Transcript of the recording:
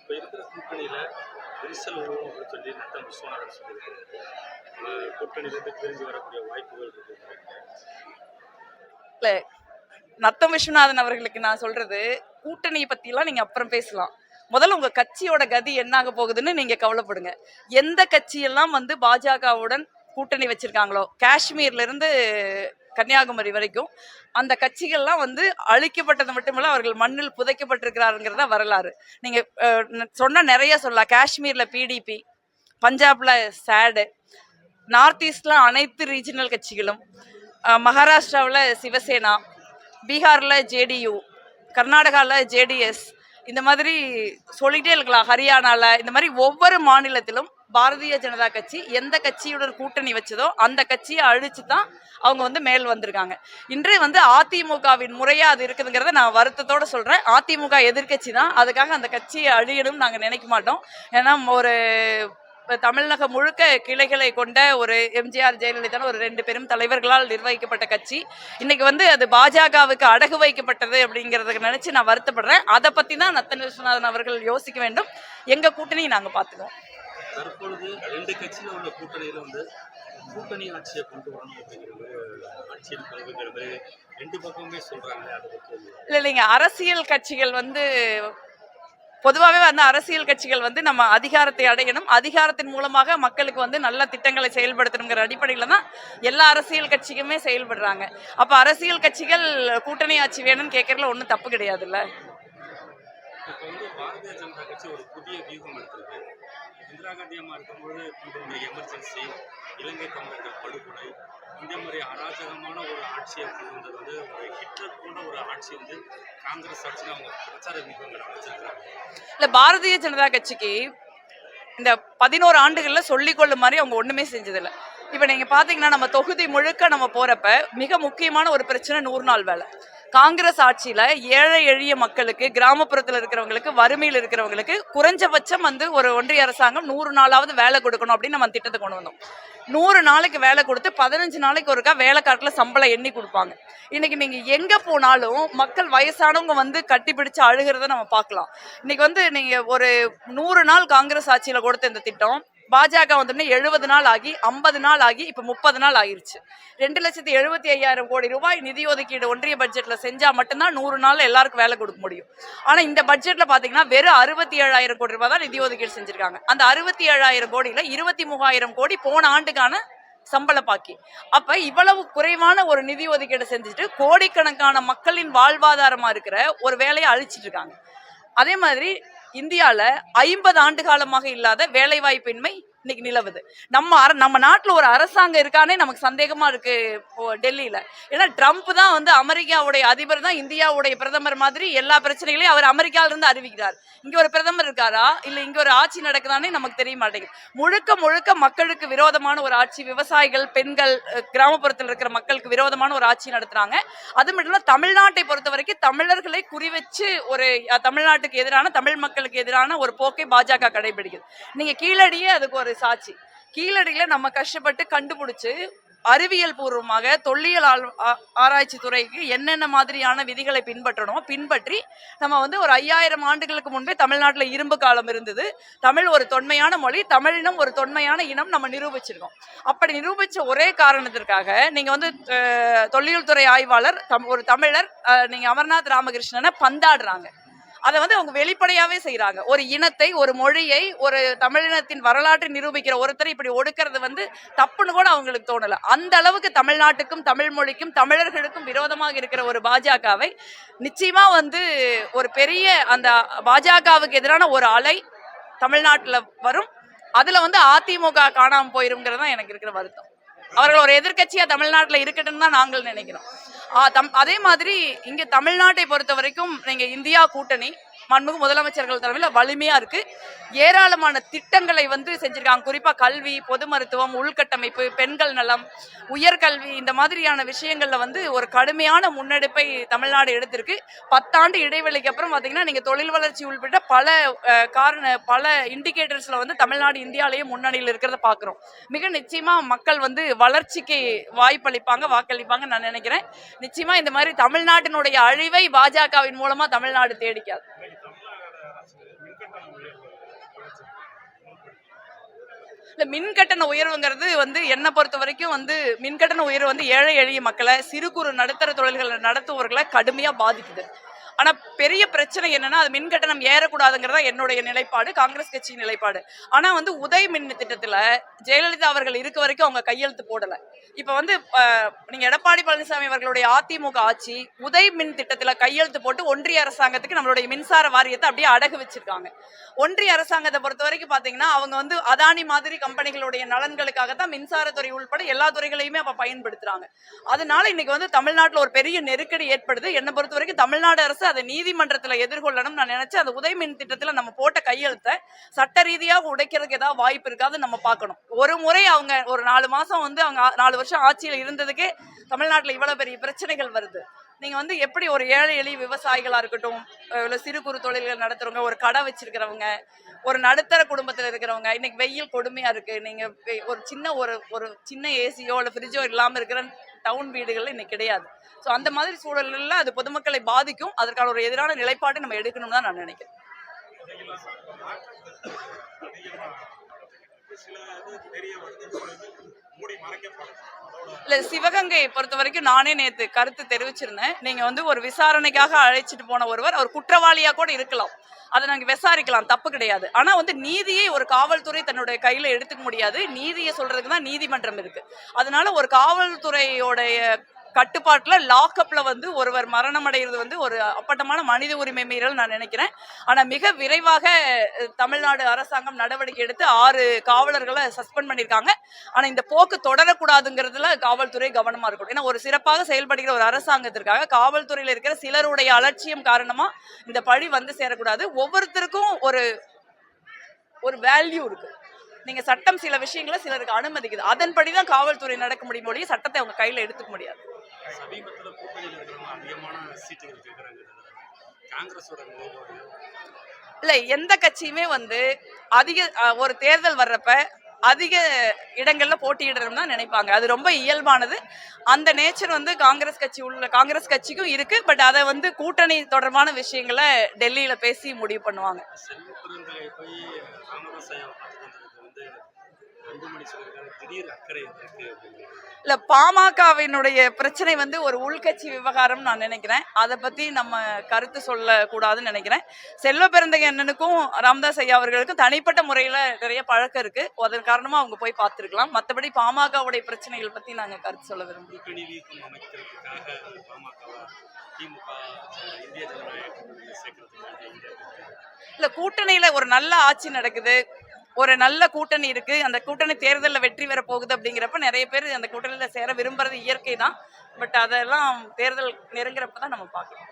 இப்போ இருக்கிற கூட்டணியில் விரிசல் உருவம் அப்படின்னு சொல்லி நத்தம் விஸ்வநாதன் சொல்லியிருக்காரு. கூட்டணியிலிருந்து பிரிஞ்சு வரக்கூடிய வாய்ப்புகள் இருக்கு. இல்ல, நத்தம் விஸ்வநாதன் அவர்களுக்கு நான் சொல்றது, கூட்டணியை பத்திலாம் நீங்க அப்புறம் பேசலாம். முதல்ல உங்க கட்சியோட கதி என்னாக போகுதுன்னு நீங்க கவலைப்படுங்க. எந்த கட்சியெல்லாம் வந்து பாஜகவுடன் கூட்டணி வச்சிருக்காங்களோ, காஷ்மீர்ல இருந்து கன்னியாகுமரி வரைக்கும் அந்த கட்சிகள்லாம் வந்து அழிக்கப்பட்டது மட்டுமல்ல, அவர்கள் மண்ணில் புதைக்கப்பட்டிருக்கிறாருங்கிறத வரலாறு. நீங்க சொன்ன நிறைய சொல்லலாம். காஷ்மீர்ல பிடிபி, பஞ்சாப்ல சேடு, நார்த் ஈஸ்ட்ல அனைத்து ரீஜனல் கட்சிகளும், மகாராஷ்டிராவில் சிவசேனா, பீகார்ல ஜேடியு, கர்நாடகாவில் ஜேடிஎஸ், இந்த மாதிரி சொல்லிட்டே இருக்கலாம். ஹரியானால இந்த மாதிரி ஒவ்வொரு மாநிலத்திலும் பாரதிய ஜனதா கட்சி எந்த கட்சியுடன் கூட்டணி வச்சதோ அந்த கட்சியை அழிச்சு தான் அவங்க வந்து மேல் வந்திருக்காங்க. இன்று வந்து அதிமுகவின் முறையா அது இருக்குதுங்கிறத நான் வருத்தத்தோட சொல்றேன். அதிமுக எதிர்கட்சி தான், அதுக்காக அந்த கட்சியை அழியணும் நாங்க நினைக்க மாட்டோம். ஏன்னா ஒரு தமிழகம் முழுக்க கிளைகளை கொண்ட ஒரு எம்ஜிஆர் ஜெயலலிதா ஒரு 2 பெரும் தலைவர்களால் நிர்வகிக்கப்பட்ட கட்சி இன்னைக்கு வந்து அது பாஜகவுக்கு அடகு வைக்கப்பட்டது அப்படிங்கறத நினைச்சு நான் வருத்தப்படுறேன். அதை பத்தி தான் நத்தன் விஸ்வநாதன் அவர்கள் யோசிக்க வேண்டும். எங்க கூட்டணி நாங்க பாத்துக்குவோம். தற்பொழுது 2 கட்சியில உள்ள கூட்டணியில வந்து கூட்டணி ஆட்சியை கொண்டு வரணும் அப்படிங்கிறது ஆட்சியில் பங்குங்கிறது 2 பக்கமே சொல்றாங்க. அதை பற்றி இல்லைங்க, அரசியல் கட்சிகள் வந்து பொதுவாகவே வந்து அரசியல் கட்சிகள் வந்து நம்ம அதிகாரத்தை அடையணும், அதிகாரத்தின் மூலமாக மக்களுக்கு வந்து நல்ல திட்டங்களை செயல்படுத்தணுங்கிற அடிப்படையில் தான் எல்லா அரசியல் கட்சிக்குமே செயல்படுறாங்க. அப்போ அரசியல் கட்சிகள் கூட்டணி ஆட்சி வேணும்னு கேட்கறதுல ஒன்றும் தப்பு கிடையாதுல்ல. இப்போ வந்து பாரதிய ஜனதா கட்சி ஒரு புதிய வியூகம் எடுத்திருக்கு. இந்திரா காந்தி அம்மா இருக்கும்போது இந்த எமர்ஜென்சி, இலங்கை தமிழர்கள் படுகொலை, இந்த மாதிரி அராஜகமான ஒரு ஆட்சியை கொண்டு வந்தது வந்து ஒரு ஹிட்லர் போன்ற ஒரு ஆட்சி வந்து காங்கிரஸ் ஆட்சியில் அவங்க பிரச்சார வியூகங்களை அமைச்சிருக்காங்க. இல்லை, பாரதிய ஜனதா கட்சிக்கு இந்த 11 ஆண்டுகள்ல சொல்லிக்கொள்ளும் மாதிரி அவங்க ஒண்ணுமே செஞ்சதில்லை. இப்ப நீங்க பாத்தீங்கன்னா நம்ம தொகுதி முழுக்க நம்ம போறப்ப மிக முக்கியமான ஒரு பிரச்சனை 100 நாள் வேலை. காங்கிரஸ் ஆட்சியில ஏழை எளிய மக்களுக்கு, கிராமப்புறத்தில் இருக்கிறவங்களுக்கு, வறுமையில் இருக்கிறவங்களுக்கு குறைஞ்சபட்சம் வந்து ஒரு ஒன்றிய அரசாங்கம் 100 நாளாவது வேலை கொடுக்கணும் அப்படின்னு நம்ம திட்டத்தை கொண்டு வந்தோம். 100 நாளைக்கு வேலை கொடுத்து 15 நாளைக்கு ஒருக்கா வேலைக்காட்டுல சம்பளம் எண்ணி கொடுப்பாங்க. இன்னைக்கு நீங்க எங்க போனாலும் மக்கள் வயசானவங்க வந்து கட்டிப்பிடிச்சு அழுகிறத நம்ம பார்க்கலாம். இன்னைக்கு வந்து நீங்க ஒரு 100 நாள் காங்கிரஸ் ஆட்சியில கொடுத்த இந்த திட்டம் பாஜக வந்து 70 நாள் ஆகி 50 நாள் ஆகி இப்ப 30 நாள் ஆயிருச்சு. 2,75,000 கோடி ரூபாய் நிதி ஒதுக்கீடு ஒன்றிய பட்ஜெட்ல செஞ்சா மட்டும்தான் 100 நாள் எல்லாருக்கும் வேலை கொடுக்க முடியும். ஆனா இந்த பட்ஜெட்ல பாத்தீங்கன்னா வெறும் 67,000 கோடி ரூபாய் தான் நிதி ஒதுக்கீடு செஞ்சிருக்காங்க. அந்த 67,000 கோடியில 23,000 கோடி போன ஆண்டுக்கான சம்பள பாக்கி. அப்ப இவ்வளவு குறைவான ஒரு நிதி ஒதுக்கீடு செஞ்சுட்டு கோடிக்கணக்கான மக்களின் வாழ்வாதாரமா இருக்கிற ஒரு வேலையை அழிச்சிட்டு இருக்காங்க. அதே மாதிரி இந்தியால 50 ஆண்டு காலமாக இல்லாத வேலை வாய்ப்பின்மை இன்னைக்கு நிலவுது. நம்ம நாட்டுல ஒரு அரசாங்கம் இருக்கானே நமக்கு சந்தேகமா இருக்கு டெல்லியில. ஏன்னா ட்ரம்ப் தான் வந்து அமெரிக்காவுடைய அதிபர் தான் இந்தியாவுடைய பிரதமர் மாதிரி எல்லா பிரச்சனைகளையும் அவர் அமெரிக்கால இருந்து அறிவிக்கிறார். இங்க ஒரு பிரதமர் இருக்காரா இல்ல இங்க ஒரு ஆட்சி நடக்குதானே நமக்கு தெரிய மாட்டேங்குது. முழுக்க முழுக்க மக்களுக்கு விரோதமான ஒரு ஆட்சி, விவசாயிகள், பெண்கள், கிராமப்புறத்தில் இருக்கிற மக்களுக்கு விரோதமான ஒரு ஆட்சி நடத்துறாங்க. அது மட்டும் இல்ல, தமிழ்நாட்டை பொறுத்த வரைக்கும் தமிழர்களை குறிவச்சு ஒரு தமிழ்நாட்டுக்கு எதிரான, தமிழ் மக்களுக்கு எதிரான ஒரு போக்கை பாஜக கடைபிடிக்குது. நீங்க கீழடியே அதுக்கு ஒரு சாட்சி. கீழடியில நம்ம கஷ்டப்பட்டு கண்டுபிடிச்சு அறிவியல் பூர்வமாக தொல்லியல் ஆராய்ச்சி துறைக்கு என்னென்ன மாதிரியான விதிகளை பின்பற்றி நம்ம வந்து ஒரு 5000 ஆண்டுகளுக்கு முன்பே தமிழ்நாட்டில் இரும்பு காலம் இருந்தது, தமிழ் ஒரு தொன்மையான மொழி, தமிழினம் ஒரு தொன்மையான இனம் நம்ம நிரூபிச்சிருக்கோம். அப்படி நிரூபிச்ச ஒரே காரணத்திற்காக நீங்க வந்து தொல்லியல் துறை ஆய்வாளர் ஒரு தமிழர் நீங்க அமர்நாத் ராமகிருஷ்ணனை பந்தாடுறாங்க. அதை வந்து அவங்க வெளிப்படையாவே செய்யறாங்க. ஒரு இனத்தை, ஒரு மொழியை, ஒரு தமிழினத்தின் வரலாற்றை நிரூபிக்கிற ஒருத்தரை இப்படி ஒடுக்கிறது வந்து தப்புன்னு கூட அவங்களுக்கு தோணல. அந்த அளவுக்கு தமிழ்நாட்டுக்கும் தமிழ் மொழிக்கும் தமிழர்களுக்கும் விரோதமாக இருக்கிற ஒரு பாஜகவை நிச்சயமா வந்து ஒரு பெரிய அந்த பாஜகவுக்கு எதிரான ஒரு அலை தமிழ்நாட்டுல வரும். அதுல வந்து அதிமுக காணாம போயிருங்கிறது தான் எனக்கு இருக்கிற வருத்தம். அவர்கள் ஒரு எதிர்கட்சியா தமிழ்நாட்டுல இருக்கட்டும் தான் நாங்கள் நினைக்கிறோம். அதே மாதிரி இங்க தமிழ்நாட்டை பொறுத்த வரைக்கும் நீங்க இந்தியா கூட்டணி மாண்புமிகு முதலமைச்சர்கள் தலைமையில் வலிமையா இருக்கு. ஏராளமான திட்டங்களை வந்து செஞ்சிருக்காங்க. குறிப்பா கல்வி, பொது மருத்துவம், உள்கட்டமைப்பு, பெண்கள் நலம், உயர்கல்வி, இந்த மாதிரியான விஷயங்கள்ல வந்து ஒரு கடுமையான முன்னெடுப்பை தமிழ்நாடு எடுத்திருக்கு. 10 ஆண்டு இடைவெளிக்கு அப்புறம் பாத்தீங்கன்னா நீங்க தொழில் வளர்ச்சி உள்பட பல இண்டிகேட்டர்ஸ்ல வந்து தமிழ்நாடு இந்தியாலேயே முன்னணியில் இருக்கிறத பாக்குறோம். மிக நிச்சயமா மக்கள் வந்து வளர்ச்சிக்கு வாய்ப்பளிப்பாங்க, வாக்களிப்பாங்க நான் நினைக்கிறேன். நிச்சயமா இந்த மாதிரி தமிழ்நாட்டினுடைய அழிவை பாஜகவின் மூலமா தமிழ்நாடு தேடிக்காது. இல்ல மின் கட்டண உயர்வுங்கிறது வந்து என்ன பொறுத்த வரைக்கும் வந்து மின் கட்டண உயர்வு வந்து ஏழை எளிய மக்களை, சிறு குறு நடுத்தர தொழில்களை நடத்துபவர்களை கடுமையா பாதிக்குது. ஆனா பெரிய பிரச்சனை என்னன்னா அது மின் கட்டணம் ஏறக்கூடாதுங்கிறதா என்னுடைய நிலைப்பாடு, காங்கிரஸ் கட்சியின் நிலைப்பாடு. ஆனா வந்து உதய் மின் திட்டத்துல ஜெயலலிதா அவர்கள் இருக்க வரைக்கும் அவங்க கையெழுத்து போடல. இப்ப வந்து நீங்க எடப்பாடி பழனிசாமி அவர்களுடைய அதிமுக ஆட்சி உதய் மின் திட்டத்துல கையெழுத்து போட்டு ஒன்றிய அரசாங்கத்துக்கு நம்மளுடைய மின்சார வாரியத்தை அப்படியே அடகு வச்சிருக்காங்க. ஒன்றிய அரசாங்கத்தை பொறுத்த வரைக்கும் பாத்தீங்கன்னா அவங்க வந்து அதானி மாதிரி கம்பெனிகளுடைய நலன்களுக்காக தான் மின்சாரத்துறை உள்பட எல்லா துறைகளையுமே அப்ப பயன்படுத்துறாங்க. அதனால இன்னைக்கு வந்து தமிழ்நாட்டுல ஒரு பெரிய நெருக்கடி ஏற்படுது. என்னை பொறுத்த வரைக்கும் தமிழ்நாடு அரசு அதை நீதிமன்றத்துல எதிர்கொள்ளணும் நான் நினைச்சேன். அந்த உதய் மின் திட்டத்துல நம்ம போட்ட கையெழுத்தை சட்ட ரீதியாக உடைக்கிறதுக்கு ஏதாவது வாய்ப்பு இருக்காது நம்ம பார்க்கணும். ஒரு முறை அவங்க ஒரு 4 மாசம் வந்து அவங்க 4 வருஷம் ஆட்சியில் இருந்ததுக்கே தமிழ்நாட்டுல இவ்வளவு பெரிய பிரச்சனைகள் வருது. நீங்க வந்து எப்படி ஒரு ஏழை எளிய விவசாயிகளா இருக்கட்டும், இல்ல சிறு குறு தொழில்கள் நடத்துறவங்க, ஒரு கடை வச்சிருக்கிறவங்க, ஒரு நடுத்தர குடும்பத்துல இருக்கிறவங்க, இன்னைக்கு வெயில் கொடுமையா இருக்கு. நீங்க ஒரு சின்ன ஒரு சின்ன ஏசியோ இல்ல ஃப்ரிட்ஜோ இல்லாம இருக்கிற டவுன் வீடுகள்ல இன்னைக்கு கிடையாது. ஸோ அந்த மாதிரி சூழல்ல அது பொதுமக்களை பாதிக்கும். அதற்கான ஒரு எதிரான நிலைப்பாட்டை நம்ம எடுக்கணும்னு தான் நான் நினைக்கிறேன். இல்ல சிவகங்கையை பொறுத்த வரைக்கும் நானே நேத்து கருத்து தெரிவிச்சிருந்தேன். நீங்க வந்து ஒரு விசாரணைக்காக அழைச்சிட்டு போன ஒருவர் அவர் குற்றவாளியா கூட இருக்கலாம், அதை நாங்க விசாரிக்கலாம், தப்பு கிடையாது. ஆனா வந்து நீதியை ஒரு காவல்துறை தன்னுடைய கையில எடுத்துக்க முடியாது. நீதியை சொல்றதுக்கு தான் நீதிமன்றம் இருக்கு. அதனால ஒரு காவல்துறையோடைய கட்டுப்பாட்டுல லாக்அப்ல வந்து ஒருவர் மரணம் அடைகிறது வந்து ஒரு அப்பட்டமான மனித உரிமை மீறல் நான் நினைக்கிறேன். ஆனா மிக விரைவாக தமிழ்நாடு அரசாங்கம் நடவடிக்கை எடுத்து 6 காவலர்களை சஸ்பெண்ட் பண்ணியிருக்காங்க. ஆனா இந்த போக்கு தொடரக்கூடாதுங்கிறதுல காவல்துறை கவனமா இருக்கணும். ஏன்னா ஒரு சிறப்பாக செயல்படுகிற ஒரு அரசாங்கத்திற்காக காவல்துறையில இருக்கிற சிலருடைய அலட்சியம் காரணமா இந்த பழி வந்து சேரக்கூடாது. ஒவ்வொருத்தருக்கும் ஒரு வேல்யூ இருக்கு. நீங்க சட்டம் சில விஷயங்களை சிலருக்கு அனுமதிக்குது, அதன்படிதான் காவல்துறை நடக்க முடியும் ஒழிய சட்டத்தை அவங்க கையில எடுத்துக்க முடியாது. சமீபத்துல கூட்டணியில் இருக்கிறவங்க அதிகமான சீட்டுகள் கேட்கறாங்க. காங்கிரஸோட நிலைப்பாடு இல்ல எந்த கட்சியுமே வந்து அதிக ஒரு தேர்தல் வர்றப்ப அதிக இடங்கள்ல போட்டியிடணும் தான் நினைப்பாங்க. அது ரொம்ப இயல்பானது. அந்த நேச்சர் வந்து காங்கிரஸ் கட்சிக்கும் இருக்கு. பட் அதை வந்து கூட்டணி தொடர்பான விஷயங்களை டெல்லியில பேசி முடிவு பண்ணுவாங்க. செல்வ பெருந்தகை போய் ராமதாஸ் ஐயாவை பார்த்துட்டு வந்ததுக்கு வந்து அன்புமணி சொல்லியிருக்காரு திடீர் அக்கறை இருக்கு அப்படின்னு. இல்ல பாமகவினுடைய பிரச்சனை வந்து ஒரு உள்கட்சி விவகாரம் நான் நினைக்கிறேன். அதை பத்தி நம்ம கருத்து சொல்ல கூடாதுன்னு நினைக்கிறேன். செல்வ பெருந்தகை அண்ணனுக்கும் ராமதாஸ் ஐயா அவர்களுக்கும் தனிப்பட்ட முறையில நிறைய பழக்கம் இருக்கு. அதன் காரணமா அவங்க போய் பார்த்திருக்கலாம். மற்றபடி பாமகவுடைய பிரச்சனைகள் பத்தி நாங்க கருத்து சொல்ல விரும்புகிறோம். கூட்டணி வீக்கம் அமைக்கிறதுக்காக பாமக திமுக இந்திய ஜனநாயக கூட்டணியில் சேர்க்கறதுக்காக இல்ல கூட்டணியில ஒரு நல்ல ஆட்சி நடக்குது, ஒரு நல்ல கூட்டணி இருக்கு, அந்த கூட்டணி தேர்தலில் வெற்றி பெற போகுது அப்படிங்கிறப்ப நிறைய பேர் அந்த கூட்டணியில சேர விரும்புறது இயற்கை தான். பட் அதெல்லாம் தேர்தல் நெருங்குறப்ப தான் நம்ம பார்க்கணும்.